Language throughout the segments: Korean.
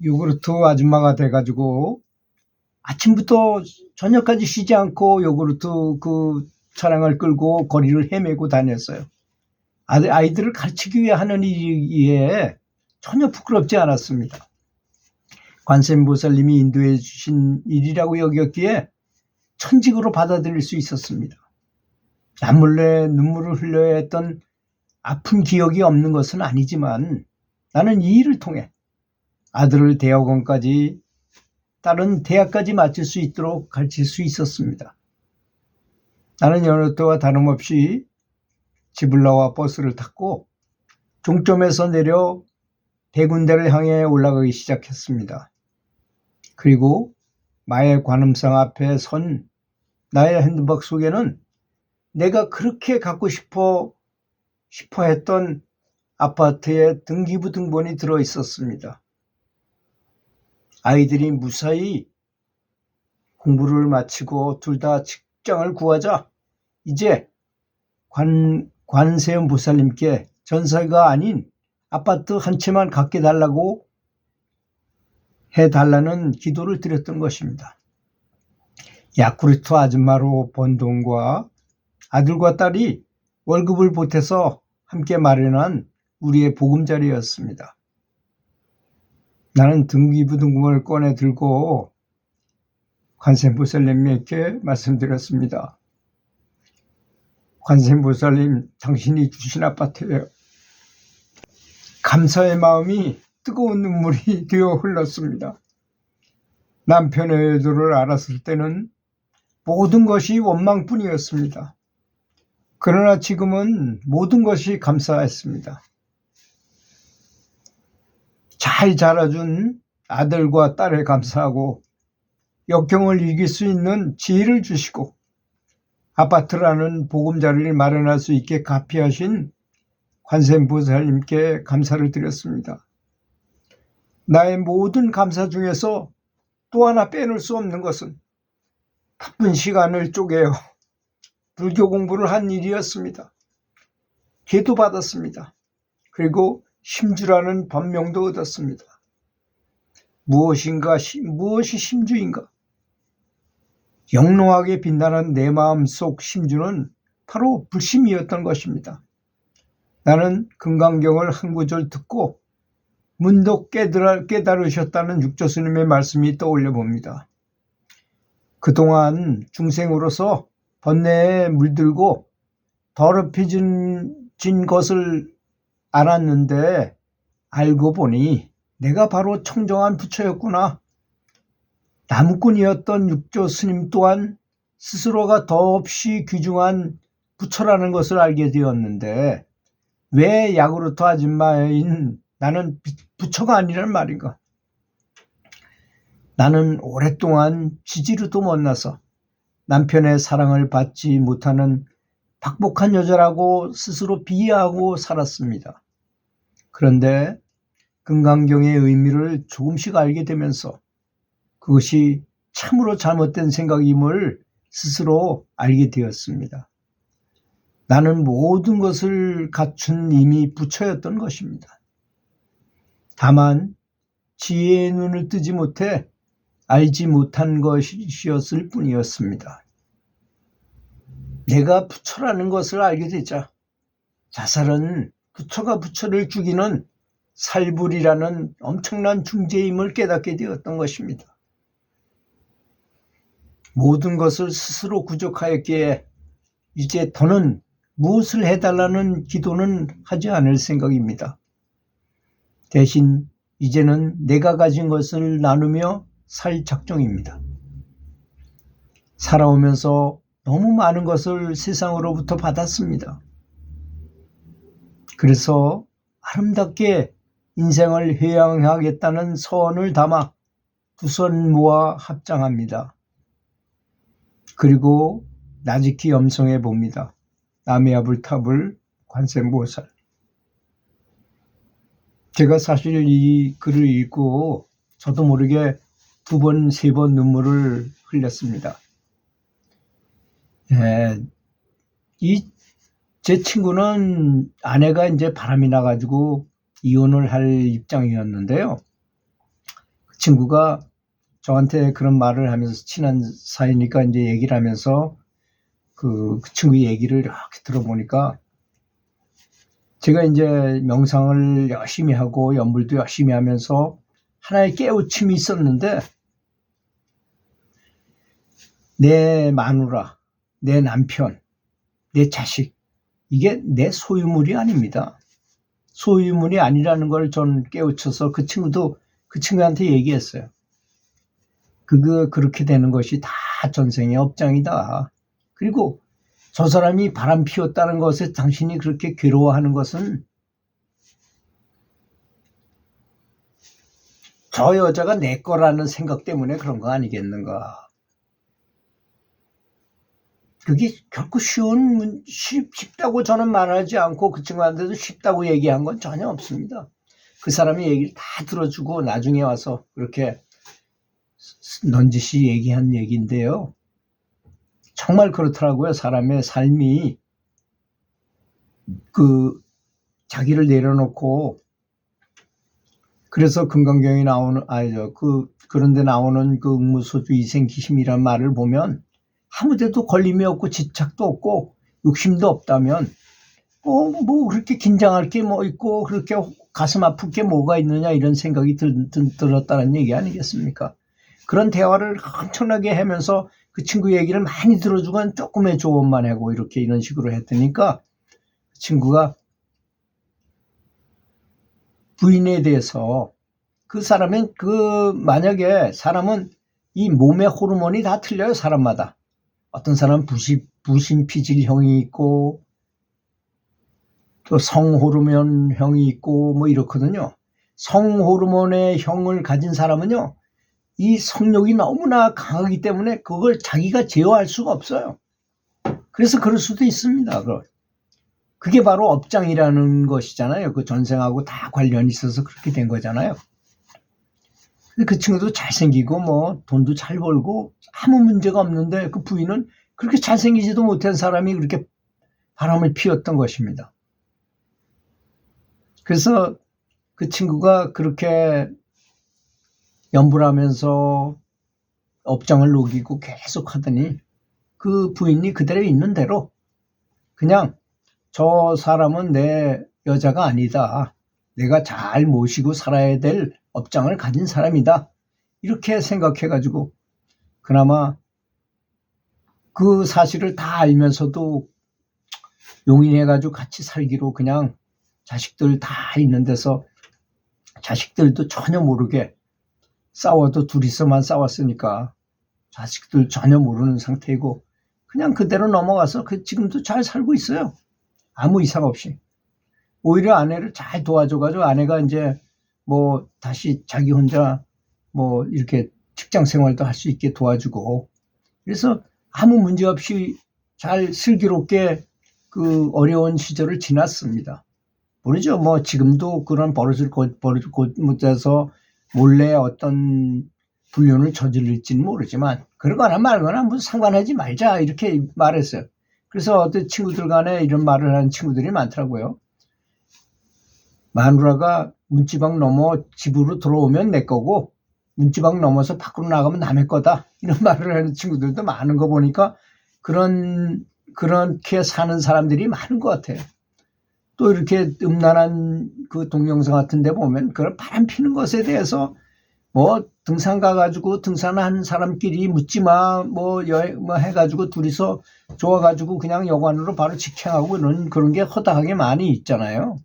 요구르트 아줌마가 돼가지고 아침부터 저녁까지 쉬지 않고 요구르트 그 차량을 끌고 거리를 헤매고 다녔어요. 아이들을 가르치기 위해 하는 일이에 전혀 부끄럽지 않았습니다. 관세음보살님이 인도해 주신 일이라고 여겼기에 천직으로 받아들일 수 있었습니다. 남몰래 눈물을 흘려야 했던 아픈 기억이 없는 것은 아니지만 나는 이 일을 통해 아들을 대학원까지 딸은 대학까지 마칠 수 있도록 가르칠 수 있었습니다. 나는 여느 때와 다름없이 집을 나와 버스를 탔고 종점에서 내려 대군대를 향해 올라가기 시작했습니다. 그리고 마의 관음상 앞에 선 나의 핸드박 속에는 내가 그렇게 갖고 싶어 했던 아파트의 등기부 등본이 들어 있었습니다. 아이들이 무사히 공부를 마치고 둘 다 직장을 구하자 이제 관세음 보살님께 전세가 아닌 아파트 한 채만 갖게 달라고 해달라는 기도를 드렸던 것입니다. 야쿠르트 아줌마로 번 돈과 아들과 딸이 월급을 보태서 함께 마련한 우리의 보금자리였습니다. 나는 등기부 등본을 꺼내 들고 관세음보살님께 말씀드렸습니다. 관세음보살님, 당신이 주신 아파트예요. 감사의 마음이 뜨거운 눈물이 되어 흘렀습니다. 남편의 의도를 알았을 때는 모든 것이 원망뿐이었습니다. 그러나 지금은 모든 것이 감사했습니다. 잘 자라준 아들과 딸에 감사하고 역경을 이길 수 있는 지혜를 주시고 아파트라는 보금자리를 마련할 수 있게 가피하신 관세음보살님께 감사를 드렸습니다. 나의 모든 감사 중에서 또 하나 빼놓을 수 없는 것은 바쁜 시간을 쪼개어 불교 공부를 한 일이었습니다. 기도 받았습니다. 그리고 심주라는 법명도 얻었습니다. 무엇이 심주인가? 영롱하게 빛나는 내 마음속 심주는 바로 불심이었던 것입니다. 나는 금강경을 한 구절 듣고 문득 깨달으셨다는 육조스님의 말씀이 떠올려 봅니다. 그동안 중생으로서 번뇌에 물들고 더럽혀진 것을 알았는데 알고 보니 내가 바로 청정한 부처였구나. 나무꾼이었던 육조스님 또한 스스로가 더없이 귀중한 부처라는 것을 알게 되었는데 왜 야쿠르트 아줌마인 나는 부처가 아니란 말인가? 나는 오랫동안 지지로도 못나서 남편의 사랑을 받지 못하는 박복한 여자라고 스스로 비하하고 살았습니다. 그런데 금강경의 의미를 조금씩 알게 되면서 그것이 참으로 잘못된 생각임을 스스로 알게 되었습니다. 나는 모든 것을 갖춘 이미 부처였던 것입니다. 다만 지혜의 눈을 뜨지 못해 알지 못한 것이었을 뿐이었습니다. 내가 부처라는 것을 알게 되자 자살은 부처가 부처를 죽이는 살불이라는 엄청난 중죄임을 깨닫게 되었던 것입니다. 모든 것을 스스로 구족하였기에 이제 더는 무엇을 해달라는 기도는 하지 않을 생각입니다. 대신 이제는 내가 가진 것을 나누며 살 작정입니다. 살아오면서 너무 많은 것을 세상으로부터 받았습니다. 그래서 아름답게 인생을 회양하겠다는 서원을 담아 두 손 모아 합장합니다. 그리고 나지키 염송해 봅니다. 나미아불타불 관세음보살. 제가 사실 이 글을 읽고 저도 모르게 2번, 3번 눈물을 흘렸습니다. 제 친구는 아내가 이제 바람이 나가지고 이혼을 할 입장이었는데요. 친구가 저한테 그런 말을 하면서 친한 사이니까 이제 얘기를 하면서 그 친구 얘기를 이렇게 들어보니까 제가 이제 명상을 열심히 하고 연불도 열심히 하면서 하나의 깨우침이 있었는데 내 마누라, 내 남편, 내 자식 이게 내 소유물이 아닙니다. 소유물이 아니라는 걸 전 깨우쳐서 그 친구한테 얘기했어요. 그렇게 되는 것이 다 전생의 업장이다. 그리고 저 사람이 바람 피웠다는 것에 당신이 그렇게 괴로워하는 것은 저 여자가 내 거라는 생각 때문에 그런 거 아니겠는가. 그게 결코 쉽다고 저는 말하지 않고 그 친구한테도 쉽다고 얘기한 건 전혀 없습니다. 그 사람이 얘기를 다 들어주고 나중에 와서 그렇게 넌지시 얘기한 얘기인데요. 정말 그렇더라고요. 사람의 삶이 자기를 내려놓고 그래서 금강경에 나오는 그런데 나오는 그 응무소주 이생기심이란 말을 보면 아무데도 걸림이 없고 집착도 없고 욕심도 없다면 뭐 그렇게 긴장할 게 뭐 있고 그렇게 가슴 아플 게 뭐가 있느냐 이런 생각이 들었다는 얘기 아니겠습니까? 그런 대화를 엄청나게 하면서 그 친구 얘기를 많이 들어주고 조금의 조언만 하고 이런 식으로 했더니까 그 친구가 부인에 대해서 만약에 사람은 이 몸의 호르몬이 다 틀려요, 사람마다. 어떤 사람은 부신피질형이 있고 또 성호르몬형이 있고 뭐 이렇거든요. 성호르몬의 형을 가진 사람은요, 이 성욕이 너무나 강하기 때문에 그걸 자기가 제어할 수가 없어요. 그래서 그럴 수도 있습니다. 그게 바로 업장이라는 것이잖아요. 그 전생하고 다 관련이 있어서 그렇게 된 거잖아요. 근데 그 친구도 잘생기고 뭐 돈도 잘 벌고 아무 문제가 없는데 그 부인은 그렇게 잘생기지도 못한 사람이 그렇게 바람을 피웠던 것입니다. 그래서 그 친구가 그렇게 연불하면서 업장을 녹이고 계속 하더니 그 부인이 그대로 있는 대로 그냥 저 사람은 내 여자가 아니다. 내가 잘 모시고 살아야 될 업장을 가진 사람이다. 이렇게 생각해가지고 그나마 그 사실을 다 알면서도 용인해가지고 같이 살기로 그냥 자식들 다 있는 데서 자식들도 전혀 모르게 싸워도 둘이서만 싸웠으니까 자식들 전혀 모르는 상태이고 그냥 그대로 넘어가서 지금도 잘 살고 있어요. 아무 이상 없이. 오히려 아내를 잘 도와줘가지고 아내가 이제 뭐 다시 자기 혼자 뭐 이렇게 직장 생활도 할 수 있게 도와주고 그래서 아무 문제 없이 잘 슬기롭게 그 어려운 시절을 지났습니다. 모르죠. 뭐 지금도 그런 버릇을 못해서 몰래 어떤 불륜을 저질릴지는 모르지만 그러거나 말거나 무슨 상관하지 말자 이렇게 말했어요. 그래서 어떤 친구들 간에 이런 말을 하는 친구들이 많더라고요. 마누라가 문지방 넘어 집으로 들어오면 내 거고 문지방 넘어서 밖으로 나가면 남의 거다. 이런 말을 하는 친구들도 많은 거 보니까 그렇게 사는 사람들이 많은 것 같아요. 또 이렇게 음란한 그 동영상 같은 데 보면 그런 바람 피는 것에 대해서 뭐 등산 가가지고 등산하는 사람끼리 묻지 마, 뭐 해가지고 둘이서 좋아가지고 그냥 여관으로 바로 직행하고 그런 게 허다하게 많이 있잖아요.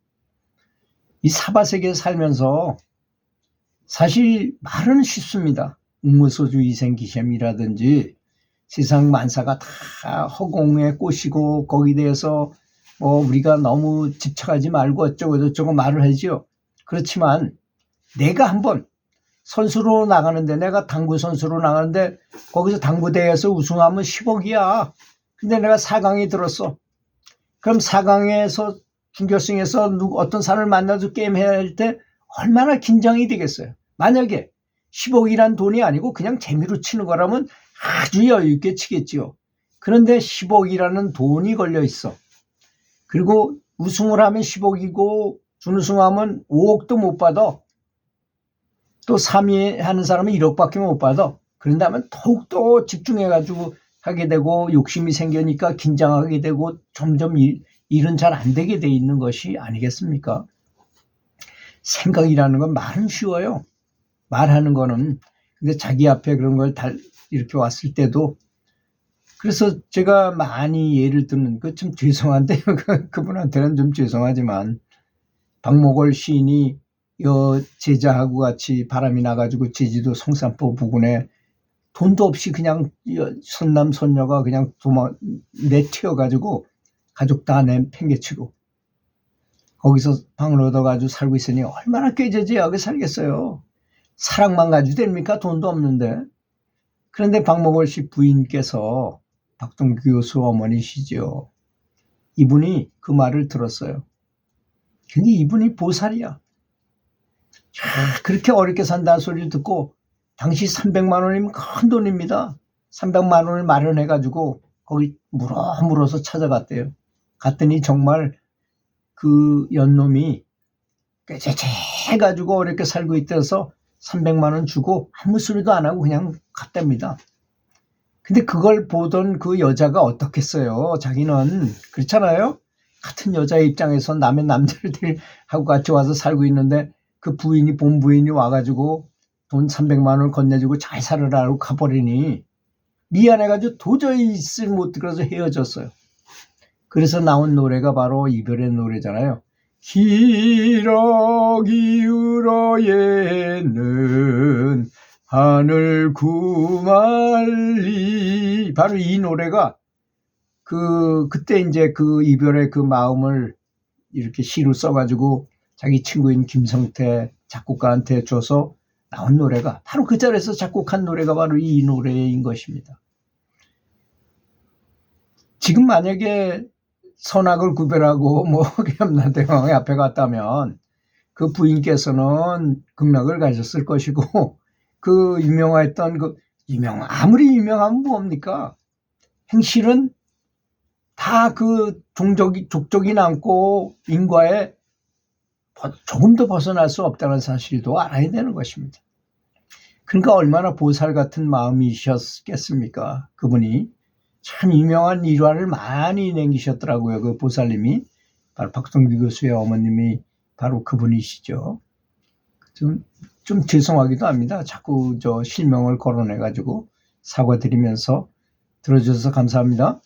이 사바세계에 살면서 사실 말은 쉽습니다. 응무소주 이생기셈이라든지 세상 만사가 다 허공의 꽃이고 거기에 대해서 뭐 우리가 너무 집착하지 말고 어쩌고 저쩌고 말을 하지요. 그렇지만 내가 한번 선수로 나가는데 내가 당구 선수로 나가는데 거기서 당구대회에서 우승하면 10억이야. 근데 내가 4강에 들었어. 그럼 4강에서 준결승에서 어떤 사람을 만나서 게임해야 할 때 얼마나 긴장이 되겠어요. 만약에 10억이란 돈이 아니고 그냥 재미로 치는 거라면 아주 여유 있게 치겠지요. 그런데 10억이라는 돈이 걸려 있어. 그리고 우승을 하면 10억이고 준우승하면 5억도 못 받아. 또 3위 하는 사람은 1억밖에 못 받아. 그런다면 더욱더 집중해가지고 하게 되고 욕심이 생기니까 긴장하게 되고 점점 일은 잘 안 되게 돼 있는 것이 아니겠습니까? 생각이라는 건 말은 쉬워요. 말하는 거는. 근데 자기 앞에 그런 걸 이렇게 왔을 때도 그래서 제가 많이 예를 드는 그 좀 죄송한데요. 그분한테는 좀 죄송하지만 박목월 시인이 제자하고 같이 바람이 나가지고 제주도 성산포 부근에 돈도 없이 그냥 선남 선녀가 그냥 내튀어가지고 가족 다 팽개치고 거기서 방을 얻어가지고 살고 있으니 얼마나 꾀죄죄하게 살겠어요. 사랑만 가지고 됩니까? 돈도 없는데. 그런데 박목월 씨 부인께서 박동규 교수 어머니시죠. 이분이 그 말을 들었어요. 근데 이분이 보살이야. 그렇게 어렵게 산다는 소리를 듣고 당시 300만 원이면 큰 돈입니다. 300만 원을 마련해가지고 거기 물어서 찾아갔대요. 갔더니 정말 그 연놈이 꾀죄죄해가지고 어렵게 살고 있대서 300만 원 주고 아무 소리도 안 하고 그냥 갔답니다. 근데 그걸 보던 그 여자가 어떻겠어요? 자기는 그렇잖아요. 같은 여자의 입장에서 남의 남자들하고 같이 와서 살고 있는데 그 본 부인이 와가지고 돈 300만 원을 건네주고 잘 살아라고 가버리니 미안해가지고 도저히 있을 못 들어서 헤어졌어요. 그래서 나온 노래가 바로 이별의 노래잖아요. 기러기울어에는 하늘 구말리. 바로 이 노래가 그때 이제 그 이별의 그 마음을 이렇게 시로 써가지고 자기 친구인 김성태 작곡가한테 줘서 나온 노래가 바로 그 자리에서 작곡한 노래가 바로 이 노래인 것입니다. 지금 만약에 선악을 구별하고 뭐 염라대왕의 앞에 갔다면 그 부인께서는 극락을 가셨을 것이고 그 유명했던 아무리 유명하면 뭡니까? 행실은 다 그 족적이 남고 인과에 조금도 벗어날 수 없다는 사실도 알아야 되는 것입니다. 그러니까 얼마나 보살 같은 마음이셨겠습니까? 그분이 참 유명한 일화를 많이 남기셨더라고요. 그 보살님이 바로 박동규 교수의 어머님이 바로 그분이시죠. 좀 죄송하기도 합니다. 자꾸 실명을 거론해가지고 사과드리면서 들어주셔서 감사합니다.